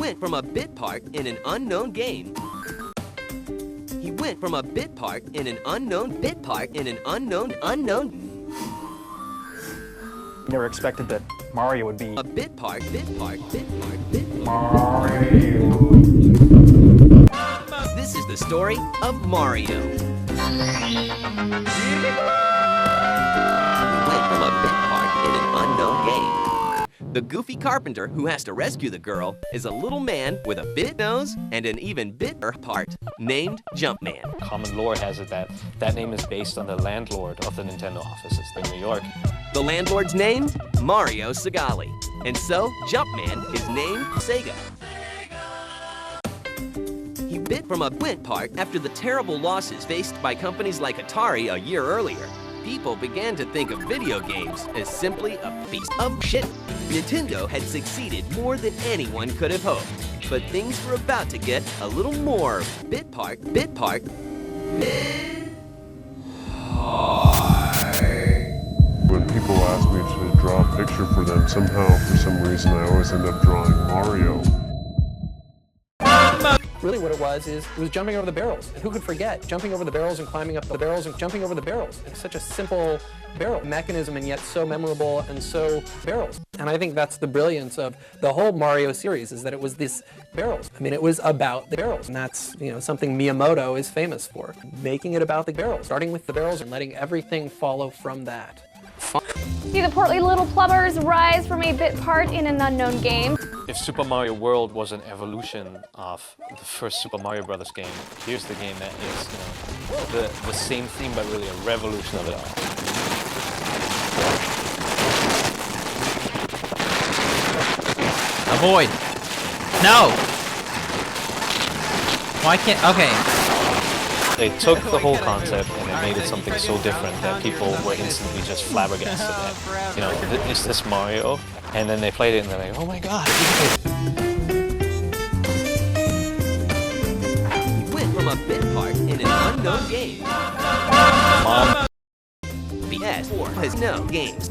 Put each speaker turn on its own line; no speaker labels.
went from a bit part in an unknown game. He went from a bit part in an unknown bit part in an unknown.
Never expected that Mario would be
A bit part.
Mario.
This is the story of Mario. He went from a bit part in an unknown game. The goofy carpenter who has to rescue the girl is a little man with a bit nose and an even bitter part named Jumpman.
Common lore has it that that name is based on the landlord of the Nintendo offices in New York.
The landlord's named Mario Segali, and so Jumpman is named Sega. He bit from a bit part after the terrible losses faced by companies like Atari a year earlier. People began to think of video games as simply a piece of shit. Nintendo had succeeded more than anyone could have hoped, but things were about to get a little more bit part.
When people ask me to draw a picture for them, somehow, for some reason, I always end up drawing Mario.
Really what it was jumping over the barrels. And who could forget jumping over the barrels and climbing up the barrels and jumping over the barrels? It's such a simple barrel mechanism and yet so memorable and so barrels. And I think that's the brilliance of the whole Mario series, is that it was this barrels. I mean, it was about the barrels, and that's, something Miyamoto is famous for. Making it about the barrels, starting with the barrels and letting everything follow from that.
See the portly little plumbers rise from a bit part in an unknown game.
If Super Mario World was an evolution of the first Super Mario Brothers game, here's the game that is, the same theme but really a revolution of it all.
Avoid. No. Why can't? Okay.
They took the whole concept and they made it something so different that people were instantly just flabbergasted at. Is this Mario? And then they played it and they're like, oh my god.
He went from a bit part in an unknown game.
Mom.
PS4 has no games.